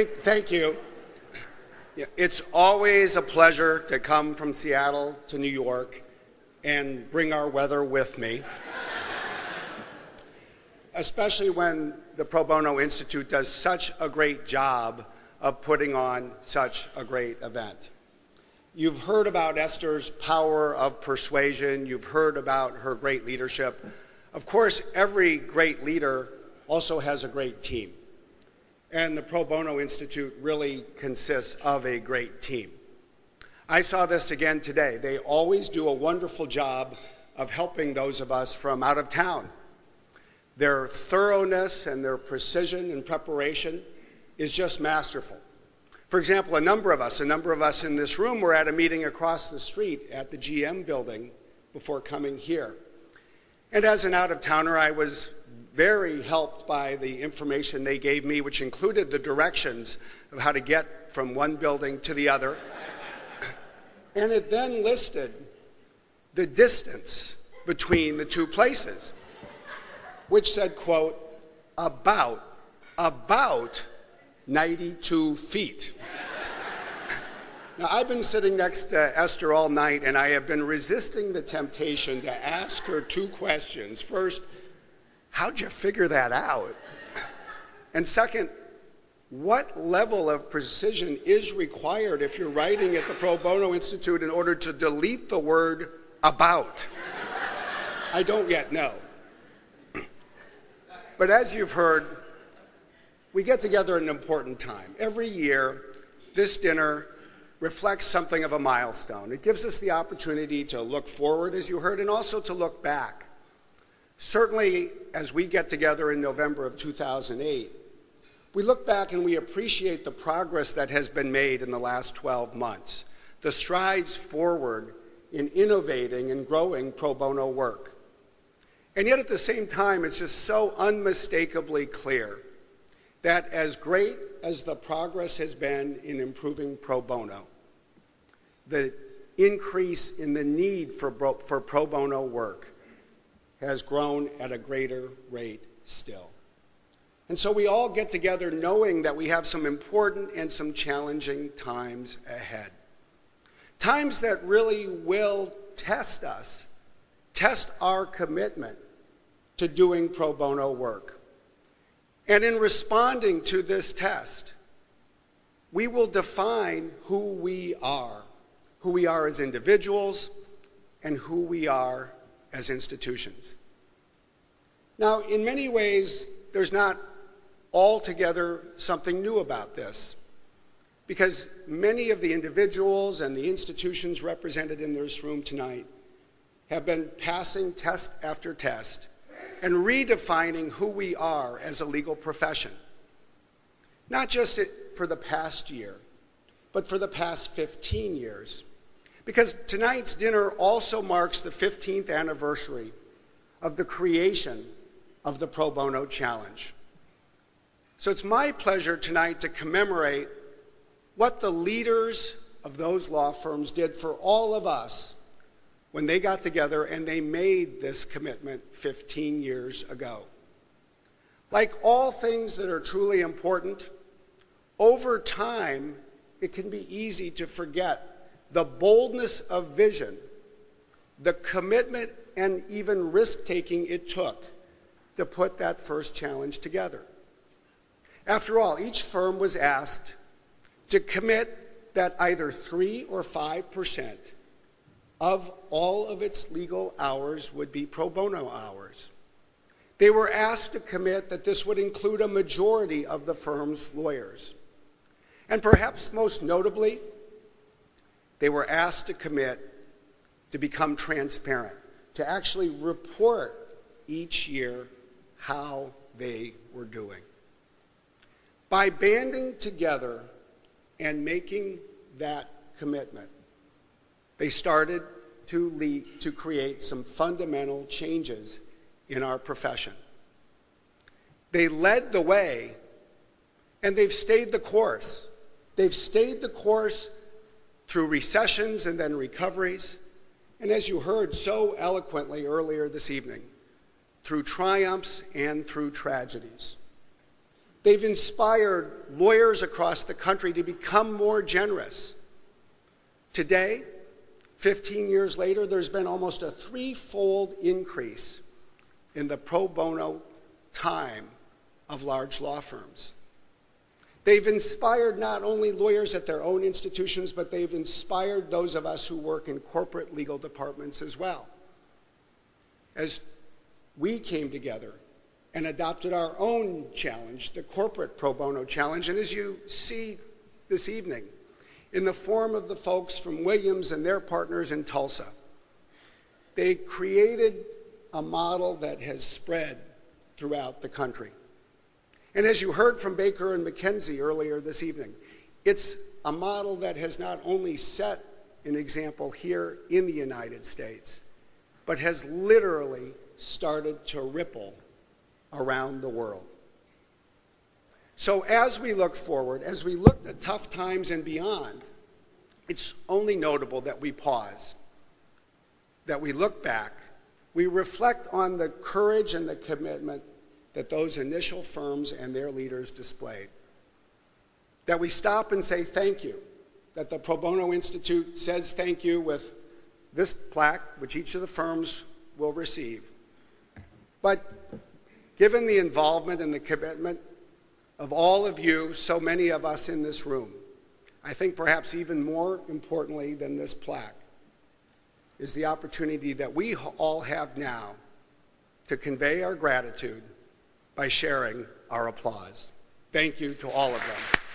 Thank you. Yeah, it's always a pleasure to come from Seattle to New York and bring our weather with me, especially when the Pro Bono Institute does such a great job of putting on such a great event. You've heard about Esther's power of persuasion. You've heard about her great leadership. Of course, every great leader also has a great team. And the Pro Bono Institute really consists of a great team. I saw this again today. They always do a wonderful job of helping those of us from out of town. Their thoroughness and their precision and preparation is just masterful. For example, a number of us in this room were at a meeting across the street at the GM building before coming here. And as an out-of-towner, I was very helped by the information they gave me, which included the directions of how to get from one building to the other. And it then listed the distance between the two places, which said, quote, about 92 feet. Now, I've been sitting next to Esther all night, and I have been resisting the temptation to ask her two questions. First, how'd you figure that out? And second, what level of precision is required if you're writing at the Pro Bono Institute in order to delete the word about? I don't yet know. But as you've heard, we get together at an important time. Every year, this dinner reflects something of a milestone. It gives us the opportunity to look forward, as you heard, and also to look back. Certainly, as we get together in November of 2008, we look back and we appreciate the progress that has been made in the last 12 months, the strides forward in innovating and growing pro bono work. And yet at the same time, it's just so unmistakably clear that as great as the progress has been in improving pro bono, the increase in the need for pro bono work has grown at a greater rate still. And so we all get together knowing that we have some important and some challenging times ahead. Times that really will test us, test our commitment to doing pro bono work. And in responding to this test, we will define who we are as individuals and who we are as institutions. Now, in many ways, there's not altogether something new about this, because many of the individuals and the institutions represented in this room tonight have been passing test after test and redefining who we are as a legal profession. Not just for the past year, but for the past 15 years. Because tonight's dinner also marks the 15th anniversary of the creation of the Pro Bono Challenge. So it's my pleasure tonight to commemorate what the leaders of those law firms did for all of us when they got together and they made this commitment 15 years ago. Like all things that are truly important, over time, it can be easy to forget the boldness of vision, the commitment and even risk-taking it took to put that first challenge together. After all, each firm was asked to commit that either 3 or 5% of all of its legal hours would be pro bono hours. They were asked to commit that this would include a majority of the firm's lawyers. And perhaps most notably, they were asked to commit to become transparent, to actually report each year how they were doing. By banding together and making that commitment, they started to create some fundamental changes in our profession. They led the way, and they've stayed the course. They've stayed the course through recessions and then recoveries, and as you heard so eloquently earlier this evening, through triumphs and through tragedies. They've inspired lawyers across the country to become more generous. Today, 15 years later, there's been almost a threefold increase in the pro bono time of large law firms. They've inspired not only lawyers at their own institutions, but they've inspired those of us who work in corporate legal departments as well. As we came together and adopted our own challenge, the corporate pro bono challenge, and as you see this evening, in the form of the folks from Williams and their partners in Tulsa, they created a model that has spread throughout the country. And as you heard from Baker and McKenzie earlier this evening, it's a model that has not only set an example here in the United States, but has literally started to ripple around the world. So as we look forward, as we look at tough times and beyond, it's only notable that we pause, that we look back, we reflect on the courage and the commitment that those initial firms and their leaders displayed. That we stop and say thank you, that the Pro Bono Institute says thank you with this plaque, which each of the firms will receive. But given the involvement and the commitment of all of you, so many of us in this room, I think perhaps even more importantly than this plaque is the opportunity that we all have now to convey our gratitude by sharing our applause. Thank you to all of them.